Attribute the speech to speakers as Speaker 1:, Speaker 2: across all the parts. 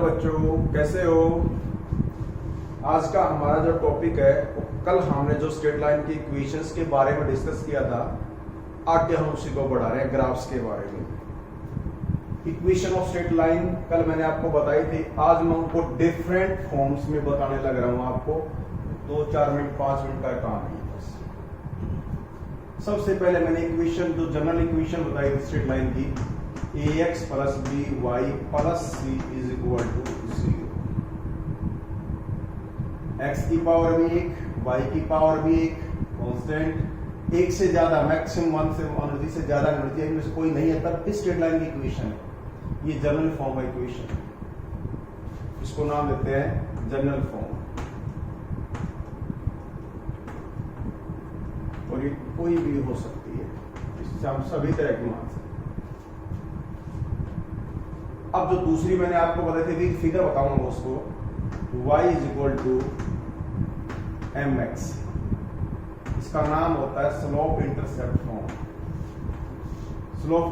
Speaker 1: बच्चों, कैसे हो? आज का हमारा जो टॉपिक है, कल हमने जो स्ट्रेट लाइन की इक्वेशंस के बारे में डिस्कस किया था, आगे हम उसी को बढ़ा रहे हैं ग्राफ्स के बारे में। इक्वेशन ऑफ स्ट्रेट लाइन कल मैंने आपको बताई थी, आज मैं उनको डिफरेंट फॉर्म्स में बताने लग रहा हूं आपको। 2-4 मिनट 5 मिनट का काम है बस। सबसे पहले मैंने इक्वेशन, जो जनरल इक्वेशन बताई थी स्ट्रेट लाइन की, ax plus B Y plus C is equal to 0। x की पावर भी 1, y की पावर भी 1, कांस्टेंट 1 से ज्यादा, मैक्सिमम 1 से 1 से ज्यादा एनर्जी इनमें से कोई नहीं है, तब इस स्ट्रेट लाइन की इक्वेशन है। ये जनरल फॉर्म है इक्वेशन, इसको नाम देते हैं जनरल फॉर्म। और ये कोई भी हो सकती है, इससे हम सभी तरह की मान सकते हैं। अब जो दूसरी मैंने आपको बताई थी, फिगर बताऊंगा उसको, y is equal to mx। इसका नाम होता है स्लोप इंटरसेप्ट फॉर्म। स्लोप,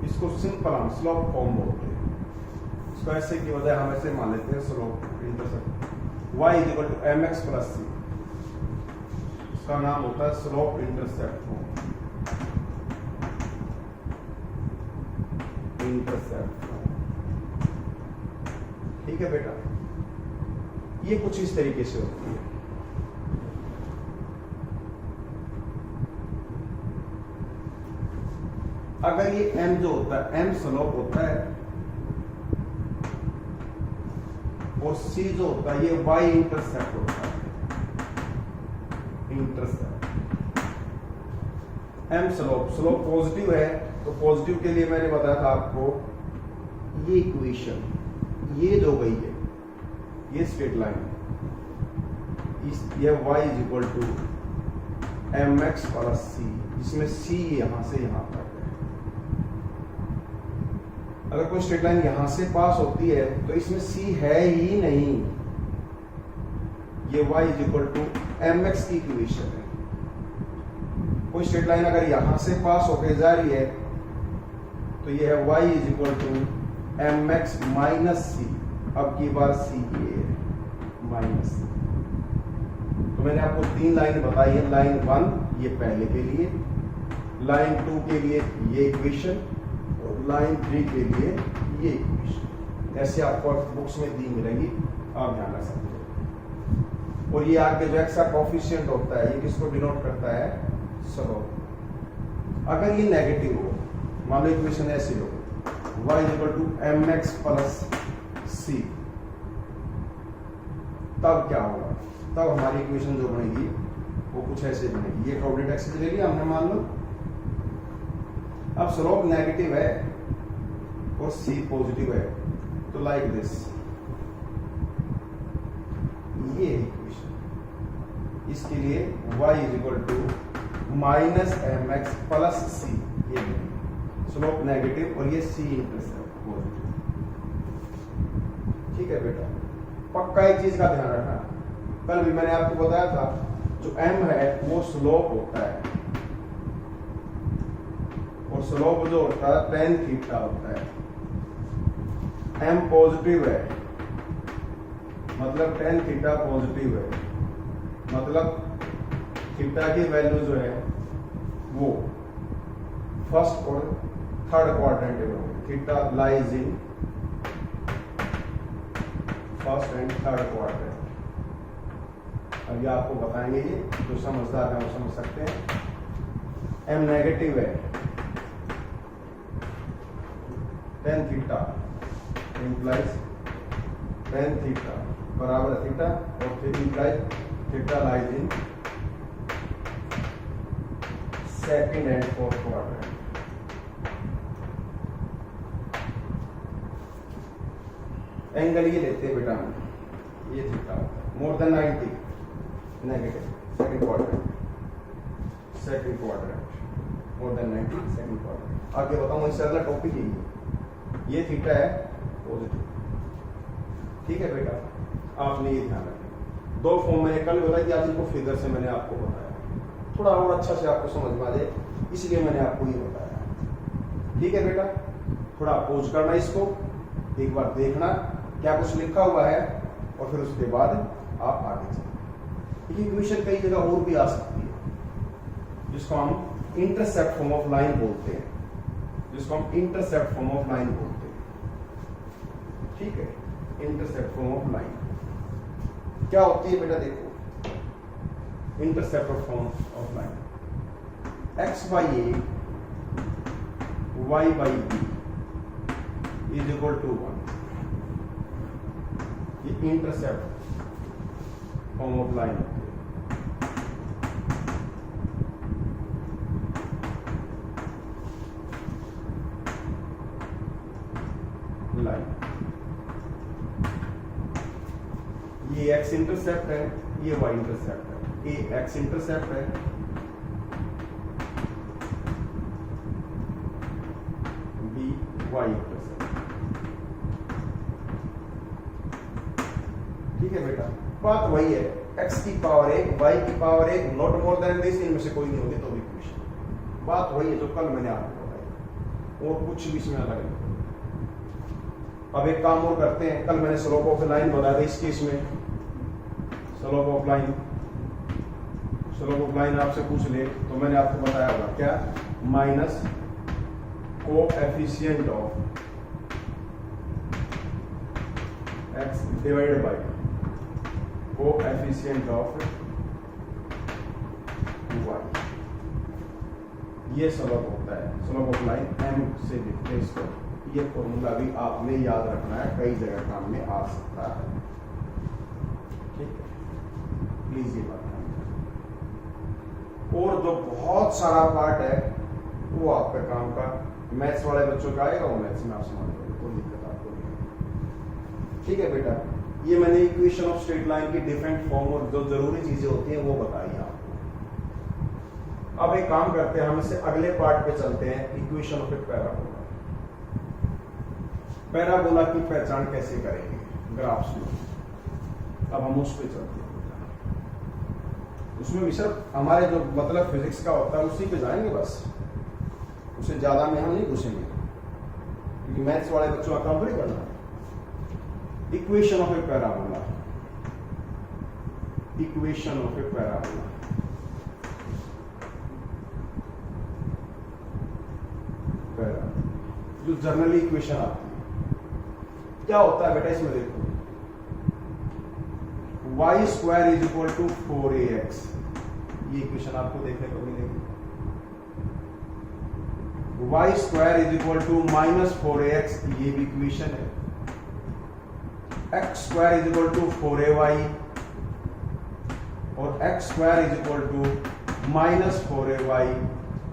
Speaker 1: इसको सिंपल हम स्लोप फॉर्म बोलते हैं। इसको ऐसे की बजाय हम ऐसे मान लेते हैं slope intercept. y is equal to mx plus c, इसका नाम होता है स्लोप इंटरसेप्ट फॉर्म। इंटरसेप्ट, ठीक है बेटा। ये कुछ इस तरीके से होती है। अगर ये m जो होता है, m स्लोप होता है, और c जो होता है ये y इंटरसेप्ट होता है। Intercept, m slope, slope positive है तो पॉजिटिव के लिए मैंने बताया था आपको, ये इक्वेशन ये जो गई है, ये स्ट्रेट लाइन, ये y is equal to mx plus c, जिसमें c यहां से यहां तक है। अगर कोई स्ट्रेट लाइन यहां से पास होती है तो इसमें c है ही नहीं। ये y is equal to mx की इक्वेशन है। कोई स्ट्रेट लाइन अगर यहां से पास होकर जा रही है तो ये है y is equal to mx minus C. अब की बार सी की है माइनस। तो मैंने आपको 3 लाइन बताई है। लाइन 1 ये पहले के लिए, लाइन 2 के लिए ये इक्वेशन, और लाइन 3 के लिए ये इक्वेशन। ऐसे आपको बुक्स में दी मिलेंगी, आप ध्यान रख सकते हो। और ये आगे जो एक्स का कोफिशिएंट होता है, ये किसको डिनोट करता है? स्लोप। अगर ये नेगेटिव हो, मान लो इक्वेशन ऐसी हो, y is equal to mx plus c, तब क्या होगा? तब हमारी इक्वेशन जो बनेगी वो कुछ ऐसे बनेगी। ये कोऑर्डिनेट एक्सिस ले लिया हमने, मान लो। अब स्लोप नेगेटिव है और c पॉजिटिव है, तो लाइक दिस, ये इक्वेशन। इसके लिए y is equal to minus mx plus c, ये स्लोप नेगेटिव और ये c इंटरसेप्ट पॉजिटिव। ठीक है बेटा, पक्का एक चीज का ध्यान रखना, कल भी मैंने आपको बताया था, जो m है वो स्लोप होता है, और स्लोप जो होता है tan थीटा होता है। m पॉजिटिव है मतलब tan थीटा पॉजिटिव है, मतलब थीटा की वैल्यू जो है वो फर्स्ट और थर्ड क्वाड्रेंट में, theta lies in first and third quadrant. अब ये आपको बताएंगे, ये जो समझदार है वो समझ सकते हैं। m नेगेटिव है, tan theta implies tan theta बराबर है थीटा, और फिर implies theta lies in second and fourth quadrant. Angle ये लेते हैं बेटा, ये theta more than 90, negative second quadrant, second quadrant more than 90, second quadrant. आगे बताऊंगा, इससे अगला टॉपिक यही है। ये थीटा है पॉजिटिव, ठीक है बेटा, आपने ये ध्यान रखना। 2 फॉर्म मैंने कल बताया कि आज इनको फिगर से मैंने आपको बताया, थोड़ा और अच्छा से आपको समझ में आ जाए, इसलिए मैंने आपको ये बताया। ठीक है बेटा, थोड़ा पोज करना, इसको एक बार देखना, क्या कुछ लिखा हुआ है और फिर उसके बाद आप आगे चलें। ये इक्वेशन कई जगह और भी आ सकती है जिसको हम इंटरसेप्ट फॉर्म ऑफ लाइन बोलते हैं, ठीक है। इंटरसेप्ट फॉर्म ऑफ लाइन क्या होती है बेटा, देखो intercept form of line x by a y by b is equal to 1। ये इंटरसेप्ट फॉर्म ऑफ लाइन होती है। लाइन ये एक्स इंटरसेप्ट है, ये वाई इंटरसेप्ट है। ये एक्स इंटरसेप्ट है, बी वाई इंटरसेप्ट। ठीक है बेटा, बात वही है, एक्स की पावर 1 वाई की power 1 not more than this, इनमें से कोई नहीं होगी तो भी इक्वेशन। बात वही है जो कल मैंने आपको बताई, और कुछ भी इसमें अलग नहीं। अब एक काम और करते हैं, कल मैंने स्लोप ऑफ लाइन बताया था इस केस में। स्लोप ऑफ लाइन आपसे पूछ ले तो मैंने आपको बताया होगा क्या, minus coefficient of x divided by coefficient of y. ये स्लोप होता है, स्लोप ऑफ लाइन एम से रिप्लेस करो। ये फॉर्मूला भी आपने याद रखना है, कई जगह काम में आ सकता है, ठीक है। प्लीज ये बात ध्यान रखना। और जो बहुत सारा पार्ट है वो आपका काम का मैथ्स वाले बच्चों का आएगा, वो मैथ्स में आप समझ लोगे, कोई दिक्कत आपको नहीं। ठीक है बेटा, ये मैंने इक्वेशन ऑफ स्ट्रेट लाइन की डिफरेंट फॉर्म और जो जरूरी चीजें होती हैं वो बताई आपको। अब एक काम करते हैं, हम इससे अगले पार्ट पे चलते हैं, equation of a parabola. Parabola की पहचान कैसे करेंगे ग्राफ्स में, अब हम उस पे चलते हैं। उसमें भी सिर्फ हमारे जो मतलब फिजिक्स का होता है उसी पे जाएंगे बस, उससे ज्यादा में हम नहीं घुसेंगे क्योंकि मैथ्स वाले बच्चों का काम थोड़ी करना है। Equation of a parabola, equation of a parabola. जो जनरली इक्वेशन आती है क्या होता है बेटा, इसमें देखो y square is equal to 4ax, ये इक्वेशन आपको देखने को मिलेगी। y square is equal to -4ax, ये भी इक्वेशन है। x square is equal to 4ay और x square is equal to -4ay,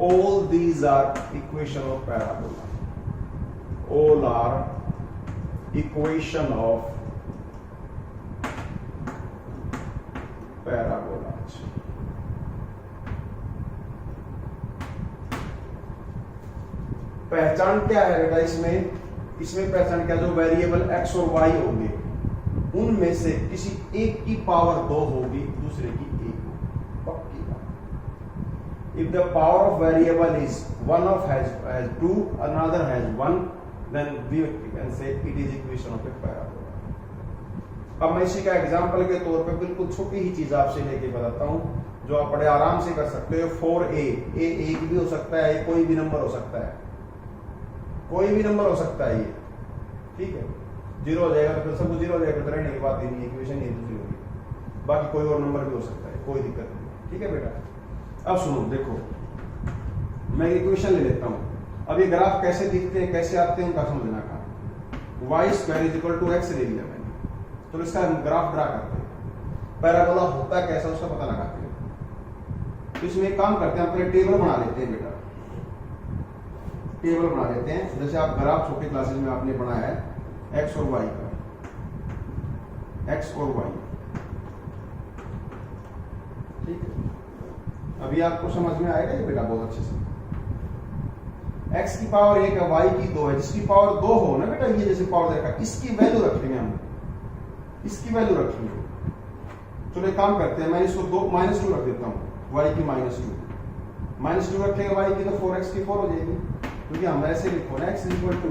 Speaker 1: all these are equation of parabola, all are equation of parabola. पहचान क्या है बेटा इसमें, पहचान क्या, जो वेरिएबल x और y होंगे उनमें से किसी एक की पावर 2 होगी, दूसरे की 1 होगी, पक्की बात। If the power of variable is one of has 2, another has 1, then we can say it is equation of a parabola। अब मैं इसी का एग्जांपल के तौर पे बिल्कुल छोटी ही चीज आपसे लेके बताता हूं जो आप बड़े आराम से कर सकते हो। 4a, a एक भी हो सकता है, कोई भी नंबर हो सकता है, कोई भी नंबर हो सकता है ये, ठीक है। 0 हो जाएगा तो सब 0 हो जाएगा, तो रहने की बात ही नहीं, इक्वेशन ये दूसरी होगी। बाकी कोई और नंबर भी हो सकता है, कोई दिक्कत नहीं, ठीक है बेटा। अब सुनो, देखो मैं इक्वेशन ले लेता हूं। अब ये ग्राफ कैसे दिखते हैं, कैसे आते हैं, उनका समझना काम। y square is equal to x ले लिया मैंने, तो इसका ग्राफ ड्रा करते हैं। पैराबोला होता है कैसा उसका पता लगाते हैं। तो इसमें एक काम करते हैं, अपने टेबल बना लेते हैं बेटा, टेबल बना लेते हैं। जैसे आप ग्राफ छोटे क्लासेस में आपने बनाया है x और y का, x और y, ठीक है। अभी आपको समझ में आएगा ये बेटा बहुत अच्छे से। x की पावर 1 है, y की 2 है, जिसकी पावर 2 हो ना बेटा, ये जैसे पावर देखा, इसकी वैल्यू रखेंगे हम, इसकी वैल्यू रखेंगे। चलो एक काम करते हैं, मैं इसको -2 रख देता हूँ, y की -2 रखेंगे, y की तो 4x की 4 हो जाएगी, क्योंकि हम ऐसे लिखो ना x equal to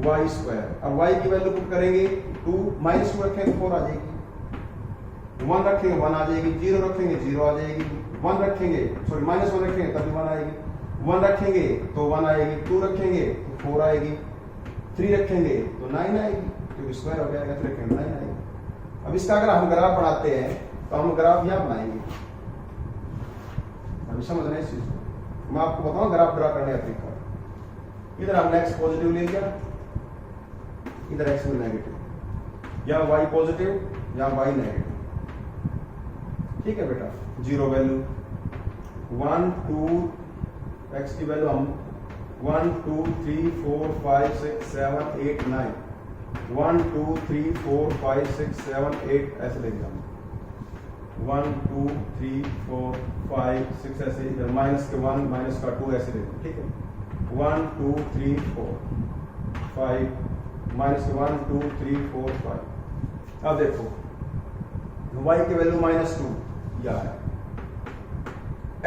Speaker 1: y square. अब y की वैल्यू पुट करेंगे 2 माइनस 2 रखेंगे 4 आ जाएगी, 1 रखेंगे 1 आ जाएगी, 0 रखेंगे 0 आ जाएगी, 1 रखेंगे सॉरी माइनस 1 रखेंगे तभी 1 आएगी, 1 रखेंगे तो 1 आएगी, 2 रखेंगे तो 4 आएगी, 3 रखेंगे तो 9 आएगी, क्योंकि स्क्वायर हो जाएगा 3 रखेंगे 9 आएगी। अब इसका अगर हम ग्राफ बनाते हैं तो हम ग्राफ यहां बनाएंगे, अभी समझ रहे हैं इस चीज को, मैं आपको बताऊं ग्राफ ड्रा करने का तरीका। इधर हमने x पॉजिटिव ले लिया, इधर x में नेगेटिव, या y पॉजिटिव या y नेगेटिव, ठीक है बेटा। 0 वैल्यू 1 2 x की वैल्यू हम 1 2 3 4 5 6 7 8 9 1 2 3 4 5 6 7 8 ऐसे लेंगे हम 1 2 3 4 5 6 ऐसे, इधर माइनस के 1 माइनस का 2 ऐसे लेंगे, ठीक है। 1 2 3 4 5 माइनस 1 2 3 4 5। अब देखो y की वैल्यू -2 यह है,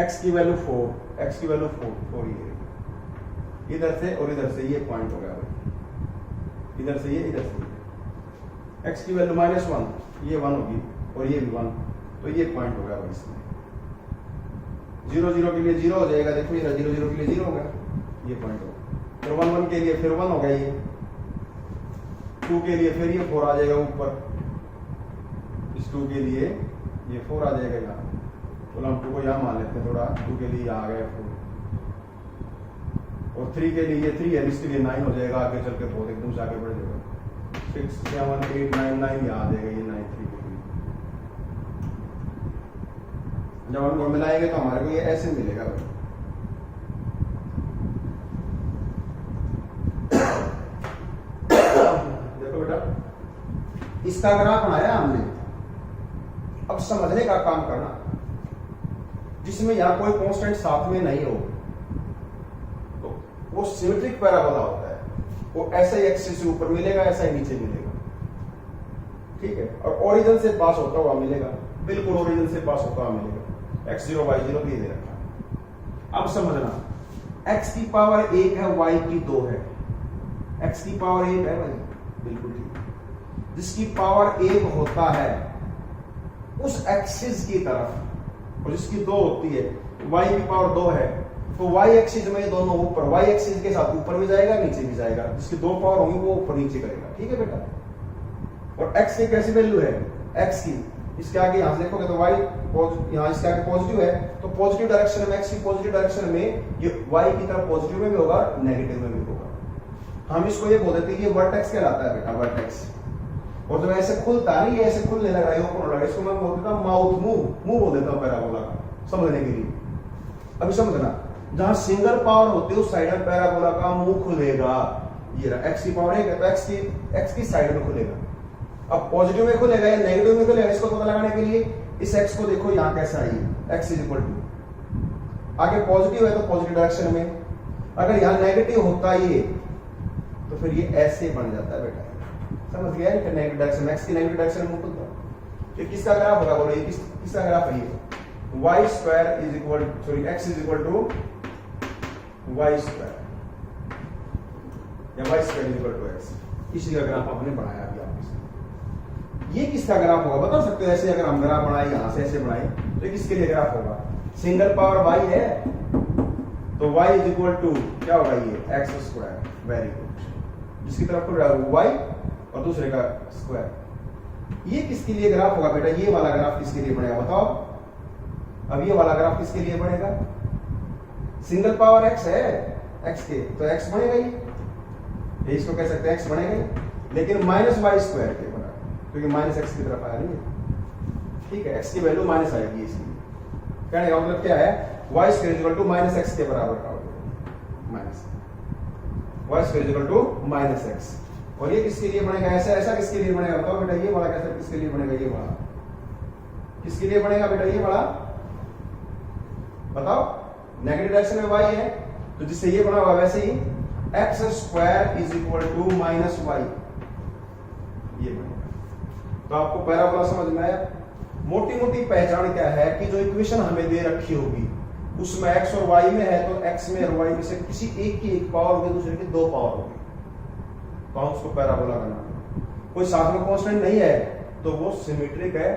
Speaker 1: x की वैल्यू 4, x की वैल्यू 4 ये इधर से और इधर से ये पॉइंट हो गया भाई, इधर से ये इधर से ये। x की वैल्यू -1 ये 1 होगी और ये भी 1, तो ये पॉइंट हो गया भाई इसमें। 0 0 के लिए 0 हो जाएगा, देखो ये 0 0 के लिए 0 हो गया, ये पॉइंट हो गया। फिर 1 1 के लिए फिर 1 हो गया, ये 2 के लिए फिर ये 4 आ जाएगा ऊपर, इस 2 के लिए ये 4 आ जाएगा यहाँ, तो हम 2 को यहाँ मान लेते हैं थोड़ा, 2 के लिए यहाँ आ गया 4, और 3 के लिए ये 3 है, इसके लिए 9 हो जाएगा, आगे चल के बहुत एकदम से आगे बढ़ जाएगा, 6 7 8 9 9 यहाँ आ जाएगा, ये 9 3 के लिए। जब हम मिलाएंगे तो हमारे को ये ऐसे मिलेगा भाई। देखो बेटा इसका ग्राफ बनाया हमने, अब समझने का काम करना, जिसमें यहां कोई कांस्टेंट साथ में नहीं हो तो वो सिमेट्रिक पैराबोला होता है, वो ऐसा ही एक्सिस से ऊपर मिलेगा, ऐसा ही नीचे मिलेगा, ठीक है। और ओरिजिन से पास होता हुआ मिलेगा, बिल्कुल ओरिजिन से पास होता हुआ मिलेगा, x0 y0 भी दे रखा है। अब समझना x की पावर 1 है, y की 2 है, x की पावर 1 है भाई, बिल्कुल ठीक। जिसकी पावर 1 होता है उस एक्सिस की तरफ, और जिसकी 2 होती है, y की पावर 2 है तो y एक्सिस में दोनों ऊपर, y एक्सिस के साथ ऊपर भी जाएगा नीचे भी जाएगा, जिसकी 2 पावर होंगी वो ऊपर नीचे करेगा, ठीक है बेटा। और x की कैसी वैल्यू है, x की इसके आगे यहां से देखोगे तो y यहां इसके आगे पॉजिटिव है, तो पॉजिटिव डायरेक्शन में, x की पॉजिटिव डायरेक्शन में ये y की तरफ पॉजिटिव में भी होगा, नेगेटिव में भी होगा। हम इसको ये बोल देते हैं ये वर्टेक्स कहलाता है बेटा, वर्टेक्स। और जब ऐसे खुलता है, ये ऐसे खुलने लगा, ये ओपन हो रहा है, इसको मैं बोल देता हूं माउथ, मुंह बोल देता हूं पैराबोला का, समझने के लिए। अभी समझना, जहां सिंगल पावर होती है उस साइड में पैराबोला का मुंह खुलेगा, ये रहा x की पावर 1 है तो x की साइड में खुलेगा। अब पॉजिटिव में खुलेगा या नेगेटिव में खुलेगा, इसको पता लगाने के लिए इस x को देखो यहां कैसा है, x इज इक्वल टू, आगे पॉजिटिव है तो पॉजिटिव डायरेक्शन में, अगर यहां नेगेटिव होता ये तो फिर ये ऐसे बन जाता है बेटा, समझ गया? नेगेटिव डायरेक्शन, x की नेगेटिव डायरेक्शन में खुलता है। फिर किसका ग्राफ होगा बोलो, ये किसका ग्राफ है, ये y square is equal sorry x is equal to y square, या y square is equal to x, इसी का ग्राफ आपने बनाया अभी आपके साथ। ये किसका ग्राफ होगा बता सकते हो? ऐसे अगर हम ग्राफ बनाए, यहां से ऐसे बनाए तो ये किसके लिए ग्राफ होगा? सिंगल पावर y है तो y इज इक्वल टू क्या होगा, ये x स्क्वायर, वेरी गुड। जिसकी तरफ खुल रहा है y और दूसरे का स्क्वायर। ये किसके लिए ग्राफ होगा बेटा? ये वाला ग्राफ किसके लिए बनेगा बताओ? अब ये वाला ग्राफ किसके लिए बनेगा? सिंगल पावर x है, x के तो x बनेगा, ये इसको कह सकते हैं x बनेगा, लेकिन माइनस y स्क्वायर के बना, क्योंकि माइनस x की तरफ आया नहीं, ठीक है। x की वैल्यू माइनस आएगी, इसलिए कहने का मतलब क्या है, y square equal to minus x के बराबर का होगा, minus y square equal to minus x। और ये किसके लिए बनेगा? ऐसा ऐसा किसके लिए बनेगा बताओ बेटा? ये वाला कैसा किसके लिए बनेगा? ये वाला किसके लिए बनेगा बेटा? ये वाला बताओ। नेगेटिव डायरेक्शन में y है तो जिससे ये बना हुआ वैसे ही x square is equal to minus y, ये बनेगा। तो आपको पैराबोला समझ में आया? मोटी मोटी पहचान क्या है कि जो इक्वेशन हमें दे रखी होगी उसमें x और y में है तो x में और y में से किसी एक की एक पावर होगी, दूसरे की दो पावर होगी, तो हम उसको पैराबोला करना। कोई साथ में कांस्टेंट नहीं है तो वो सिमेट्रिक है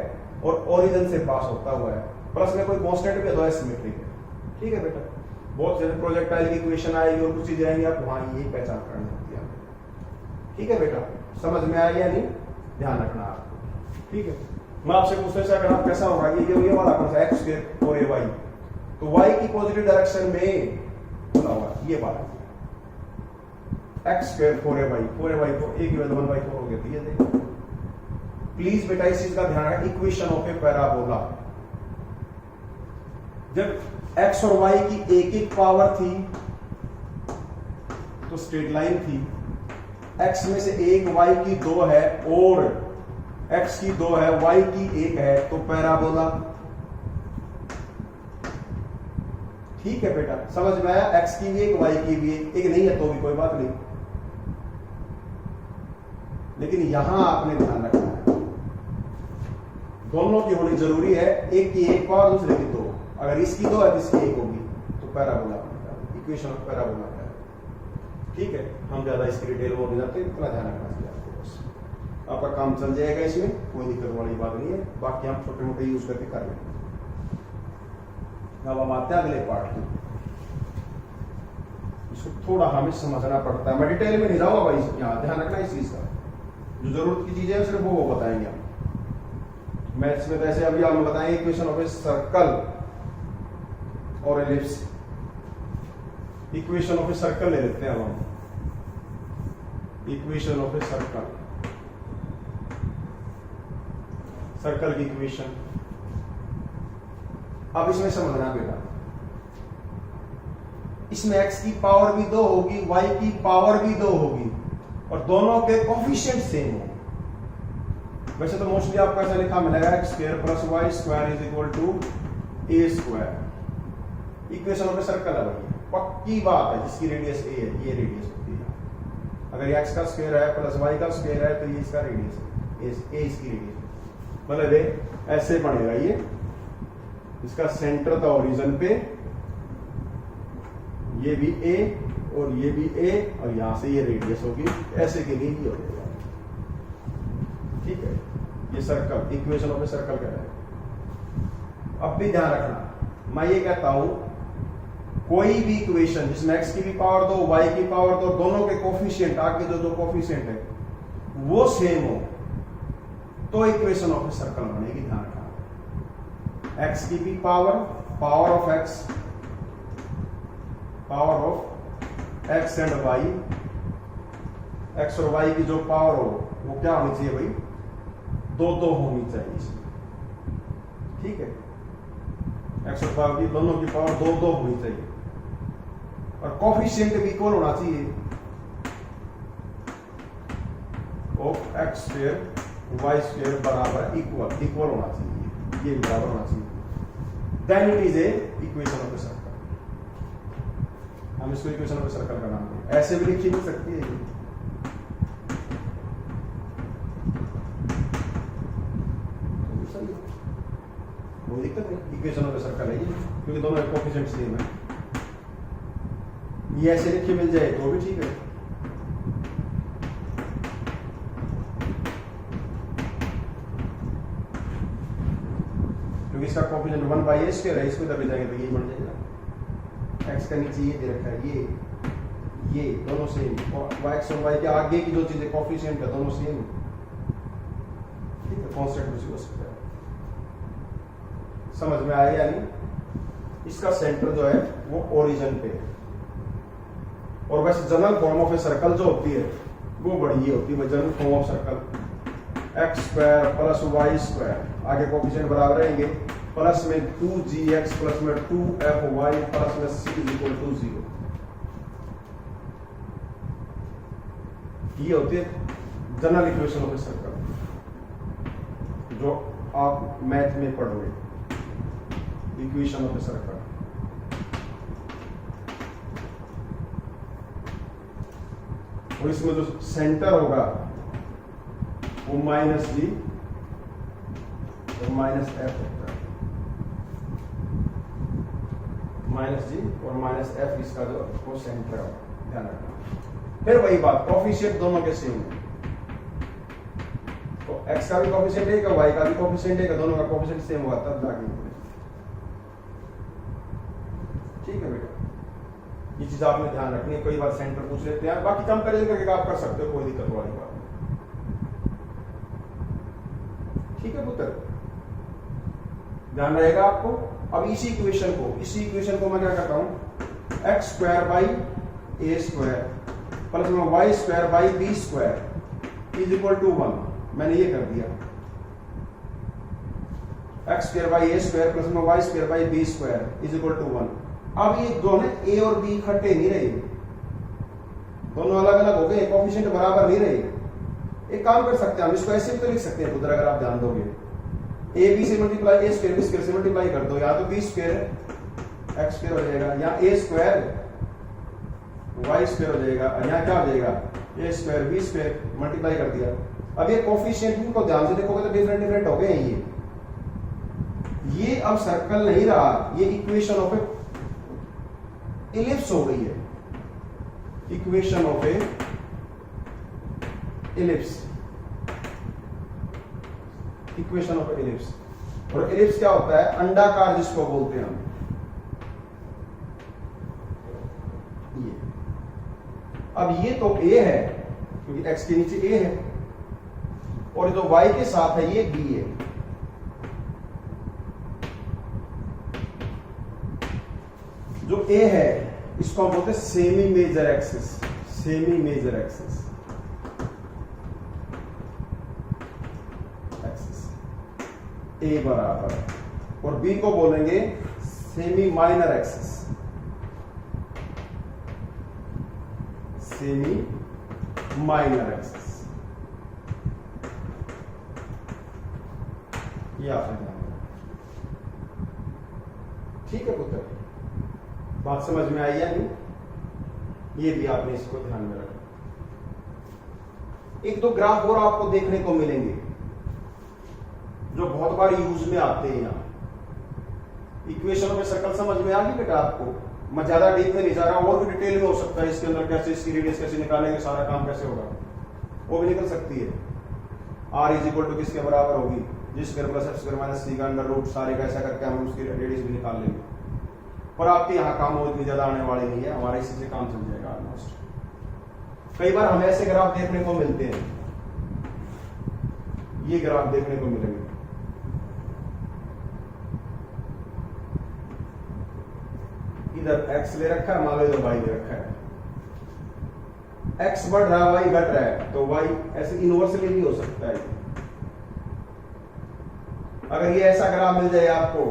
Speaker 1: और ओरिजिन से पास होता हुआ है। प्लस में कोई कांस्टेंट भी है तो सिमेट्रिक है। ठीक है बेटा, बहुत जैसे प्रोजेक्टाइल की इक्वेशन आएगी और कुछ चीजें आएंगी, आप वहां यही पहचान करनी होती है। ठीक है बेटा, समझ में आया या नहीं, ध्यान रखना आपको। ठीक है, मैं आपसे पूछना चाह रहा हूं कैसा होगा ये वाला कौन सा एक्स स्क्वायर और ए वाई, तो वाई की पॉजिटिव डायरेक्शन में बोला हुआ ये वाला एक्स स्क्वायर 4ay को a की वैल्यू 1/4 हो गई है। देखो प्लीज बेटा इस चीज का ध्यान रखना, इक्वेशन ऑफ ए पैराबोला, जब x और y की एक पावर थी तो स्ट्रेट लाइन थी, x में से एक y की 2 है और x की 2 है y की 1 है तो पैराबोला। ठीक है बेटा, समझ में आया, x की भी एक y की भी एक नहीं है तो भी कोई बात नहीं, लेकिन यहां आपने ध्यान रखना है दोनों की होनी जरूरी है, एक की एक पावर दूसरे की 2, अगर इसकी 2 है तो इसकी 1 होगी तो पैराबोला बनेगा, इक्वेशन ऑफ पैराबोला है। ठीक है, हम ज्यादा इसकी डिटेल में नहीं जाते, इतना ध्यान रखना चाहिए आपको, बस आपका काम चल जाएगा, इसमें कोई दिक्कत वाली बात नहीं है, बाकी हम छोटे मोटे यूज करके कर लेंगे। अब हम आते हैं अगले पार्ट में, इसको थोड़ा हमें समझना पड़ता है, मैं डिटेल में नहीं जाऊंगा भाई, यहाँ ध्यान रखना इस चीज का, जो जरूरत की चीजें हैं सिर्फ वो बताएंगे हम। मैथ्स में तो ऐसे अभी हम बताएंगे इक्वेशन ऑफ ए सर्कल और ellipse, equation of a circle ले लेते हैं हम, equation of a circle, circle की इक्वेशन। अब इसमें समझना बेटा, इसमें x की पावर भी 2 होगी, y की पावर भी 2 होगी और दोनों के कोफिशिएंट सेम होंगे। वैसे तो मोस्टली आपको ऐसा लिखा मिलेगा x square plus y square is equal to a square. Equation of a circle है भाई, पक्की बात है, जिसकी रेडियस a है ये रेडियस होती है, अगर ये x का स्क्वायर है प्लस y का स्क्वायर है तो ये इसका रेडियस है, a इसकी रेडियस है, मतलब ये ऐसे बनेगा, ये इसका सेंटर था ओरिजिन पे, ये भी a और ये भी a और यहां से ये रेडियस होगी, ऐसे के लिए ही हो जाएगा। ठीक है, ये circle, equation of a circle कह रहे हैं। अब भी ध्यान रखना, मैं ये कहता हूं कोई भी इक्वेशन जिसमें x की भी पावर 2 y की पावर 2 दोनों के कोफिशिएंट, आगे जो कोफिशिएंट है वो सेम हो तो इक्वेशन ऑफ ए सर्कल बनेगी। ध्यान रखना, x की भी power of x, power of x and y, x और y की जो पावर हो वो क्या होनी चाहिए भाई, 2 होनी चाहिए इसमें। ठीक है, x और y की दोनों की पावर 2 होनी चाहिए और कोफिशिएंट भी इक्वल होना चाहिए, of x square y square बराबर इक्वल होना चाहिए, ये बराबर होना चाहिए, then it is a equation of a circle. हम इसको इक्वेशन ऑफ ए सर्कल का नाम दें, ऐसे भी लिखी नहीं सकती है, कोई दिक्कत नहीं, इक्वेशन ऑफ ए सर्कल है ये, क्योंकि दोनों कोफिशिएंट सेम है, ये ऐसे लिखी मिल जाए तो भी ठीक है। क्योंकि इसका कोफिशिएंट 1/a स्क्वायर है, इसको दबे जाएंगे तो ये बन जाएगा, x का नीचे ये दे रखा है, ये दोनों सेम, और x और y के आगे की जो चीजें कोफिशिएंट है दोनों सेम। ठीक है, कांस्टेंट उसी हो सकता है, समझ में आया या नहीं। इसका सेंटर जो है वो ओरिजिन पे है, और वैसे general form of a circle जो होती है वो बड़ी ये होती है, general form of circle x square plus y square, आगे कोफिशिएंट बराबर रहेंगे, प्लस में 2gx प्लस में 2fy प्लस में c इज इक्वल टू 0। ये होती है general equation of a circle, जो आप मैथ में पढ़ोगे, इक्वेशन ऑफ ए सर्कल। और इसमें जो सेंटर होगा वो -g और -f होता है, -g और -f इसका जो वो सेंटर होगा, ध्यान रखना। फिर वही बात, कोफिशिएंट दोनों के सेम है, तो x का भी कोफिशिएंट है y का भी कोफिशिएंट है, दोनों का कोफिशिएंट सेम हुआ तब जाके। ठीक है बेटा, ये चीज आपने ध्यान रखनी है। कई बार सेंटर पूछ लेते हैं, बाकी कंपैरिजन करके आप कर सकते हो, कोई दिक्कत वाली बात नहीं। ठीक है पुत्र, ध्यान रहेगा आपको। अब इसी इक्वेशन को मैं क्या करता हूं, X square by A square plus में Y square by B square is equal to 1। मैंने ये कर दिया, X square by A square plus में Y square by B square is equal to 1। अब ये दोनों ए और बी इकट्ठे नहीं रहे, दोनों अलग अलग हो गए, कोएफिशिएंट बराबर नहीं रहे। एक काम कर सकते हैं हम, इसको ऐसे भी तो लिख सकते हैं पुत्र, अगर आप ध्यान दोगे, ए बी से मल्टीप्लाई ए स्क्वायर बी स्क्वायर से मल्टीप्लाई कर दो, या तो बी स्क्वायर एक्स स्क्वायर हो जाएगा, या ए स्क्वायर वाई स्क्वायर हो जाएगा, यहाँ क्या हो जाएगा ए स्क्वायर बी स्क्वायर मल्टीप्लाई कर दिया। अब ये कोएफिशिएंट को ध्यान से देखोगे तो डिफरेंट डिफरेंट हो गए हैं ये अब सर्कल नहीं रहा, ये इक्वेशन ऑफ इलिप्स हो गई है, equation of A ellipse, equation of ellipse. और इलिप्स क्या होता है, अंडाकार जिसको बोलते हैं हम। ये अब ये तो ए है क्योंकि एक्स के नीचे ए है, और जो वाई के साथ है ये बी है। जो ए है इसको हम बोलते हैं semi major axis, semi major axis, A बराबर, और बी को बोलेंगे semi minor axis, semi minor axis. ये आपने ध्यान रखना। ठीक है पुत्र, बात समझ में आई या नहीं? ये भी आपने इसको ध्यान में रखना। एक दो ग्राफ और आपको देखने को मिलेंगे जो बहुत बार यूज में आते हैं। यहाँ इक्वेशनों में सर्कल समझ में आ गई बेटा आपको? मैं ज्यादा डीप में नहीं जा रहा, और भी डिटेल में हो सकता है इसके अंदर, कैसे इसकी रेडियस कैसे निकालेंगे, सारा काम कैसे होगा, वो भी निकल सकती है। r इज इक्वल टू किसके बराबर होगी, G square plus F square minus C का अंडर रूट, सारे का ऐसा करके हम उसकी रेडियस भी निकाल लेंगे। पर आपके यहाँ काम वो इतनी ज्यादा आने वाली नहीं है, हमारे इसी से काम चल जाएगा ऑलमोस्ट। कई बार हमें ऐसे ग्राफ देखने को मिलते हैं, ये ग्राफ देखने को मिलेंगे, इधर x ले रखा है, मान लो इधर y ले रखा है, x बढ़ रहा है y घट रहा है, तो y ऐसे इनवर्सली भी हो सकता है। अगर ये ऐसा ग्राफ मिल जाए आपको,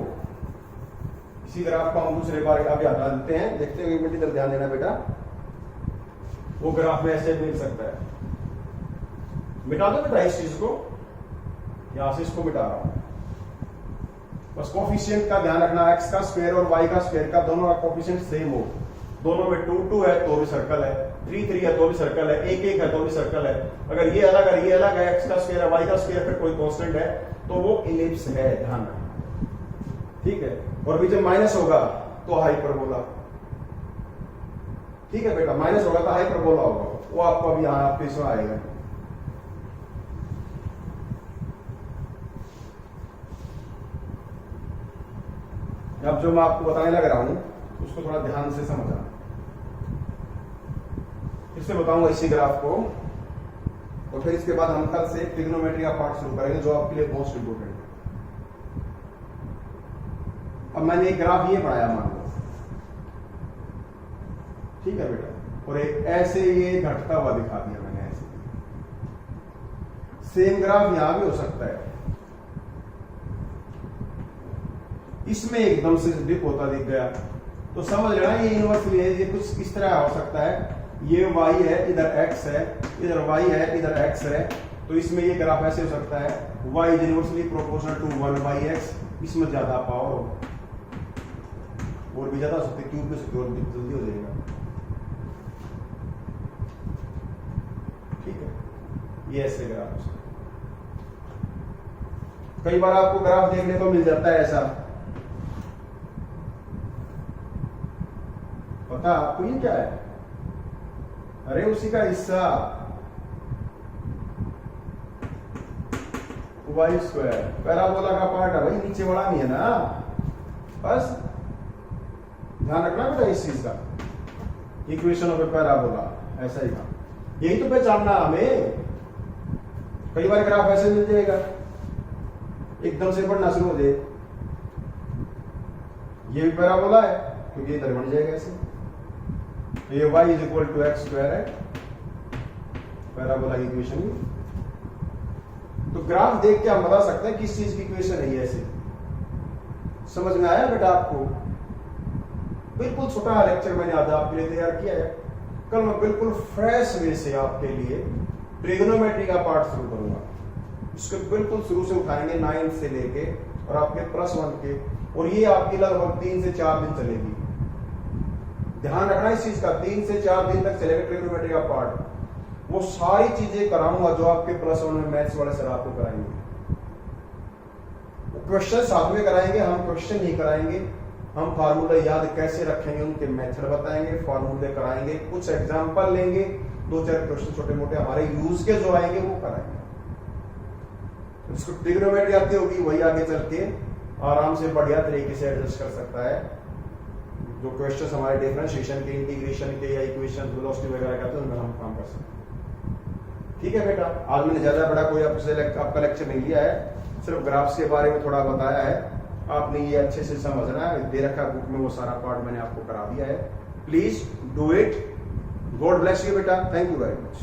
Speaker 1: इसी ग्राफ को हम दूसरे बार अभी हटा देते हैं, देखते हुए एक मिनट इधर ध्यान देना बेटा, वो ग्राफ में ऐसे मिल सकता है। मिटा दो बेटा इस चीज को, यहां से इसको मिटा रहा हूं। बस कोफिशिएंट का ध्यान रखना, x का स्क्वायर और y का स्क्वायर का दोनों का कोफिशिएंट सेम हो। दोनों में 2 2 है तो भी सर्कल है, 3 3 है तो भी सर्कल है, 1 1 है तो भी सर्कल है। अगर ये अलग है, ये अलग है, x का स्क्वायर है, y का स्क्वायर, फिर कोई कांस्टेंट है तो वो इलिप्स है, ध्यान रखना। ठीक है, और भी जब माइनस होगा तो हाइपरबोला। ठीक है बेटा, माइनस होगा तो हाइपरबोला होगा, वो आपको अभी यहां आपके इसमें आएगा। अब जो मैं आपको बताने लग रहा हूं उसको थोड़ा ध्यान से समझना। फिर से बताऊंगा इसी ग्राफ को, और फिर इसके बाद हम कल से ट्रिग्नोमेट्री का पार्ट शुरू करेंगे जो आपके लिए मोस्ट इंपोर्टेंट है। अब मैंने एक ग्राफ ये बनाया मान लो, ठीक है बेटा, और एक ऐसे ये घटता हुआ दिखा दिया मैंने, ऐसे। सेम ग्राफ यहां भी हो सकता है, इसमें एकदम से डिप होता दिख गया तो समझ लेना ये इनवर्सली है। ये कुछ इस तरह हो सकता है, ये y है, इधर x है, इधर y है, इधर x है, तो इसमें ये ग्राफ ऐसे हो सकता है, y is inversely proportional to 1/x, इसमें ज्यादा पावर हो, और भी ज्यादा हो सकती है, क्यूब भी सकती है, और जल्दी हो जाएगा। ठीक है, ये ऐसे ग्राफ हो सकता है। कई बार आपको ग्राफ देखने को मिल जाता है ऐसा, पता आपको ये क्या है? अरे उसी का हिस्सा, वाई स्क्वायर पैराबोला का पार्ट है भाई, नीचे बड़ा नहीं है ना, बस ध्यान रखना बेटा इस चीज का। इक्वेशन ऑफ ए पैराबोला ऐसा ही था, यही तो पहचानना हमें। कई बार ग्राफ ऐसे मिल जाएगा, एकदम से बढ़ना शुरू हो जाए, ये भी पैराबोला है क्योंकि इधर बन जाएगा ऐसे, तो ये y is equal to x square है पैराबोला की इक्वेशन। तो ग्राफ देख के हम बता सकते हैं किस चीज की इक्वेशन है ये, ऐसे समझ में आया बेटा आपको? बिल्कुल छोटा लेक्चर मैंने आज आपके लिए तैयार किया है, कल मैं बिल्कुल फ्रेश वे से आपके लिए ट्रिग्नोमेट्री का पार्ट शुरू करूंगा। इसको बिल्कुल शुरू से उठाएंगे 9 से लेके और आपके +1 के, और ये आपकी लगभग 3 से 4 दिन चलेगी। ध्यान रखना इस चीज का, 3 से 4 दिन तक चलेगा ट्रिग्नोमेट्री का पार्ट। वो सारी चीजें कराऊंगा जो आपके +1 में मैथ्स वाले सर आपको कराएंगे। क्वेश्चन साथ में कराएंगे, हम क्वेश्चन नहीं कराएंगे, हम फार्मूला याद कैसे रखेंगे उनके मेथड बताएंगे, फार्मूले कराएंगे, कुछ एग्जांपल लेंगे, 2-4 क्वेश्चन छोटे मोटे हमारे यूज के जो आएंगे वो कराएंगे। इसको ट्रिग्नोमेट्री आती होगी, वही आगे चल के आराम से बढ़िया तरीके से एडजस्ट कर सकता है। जो क्वेश्चन हमारे डिफरेंशिएशन के, इंटीग्रेशन के या इक्वेशन वेलोसिटी वगैरह का, तो उनमें हम काम कर सकते हैं। ठीक है बेटा, आज मैंने ज्यादा बड़ा कोई आपका लेक्चर नहीं लिया है, सिर्फ ग्राफ्स के बारे में थोड़ा बताया है। आपने ये अच्छे से समझना है, दे रखा बुक में वो सारा पार्ट मैंने आपको करा दिया है। Please do it. God bless you बेटा, थैंक यू वेरी मच।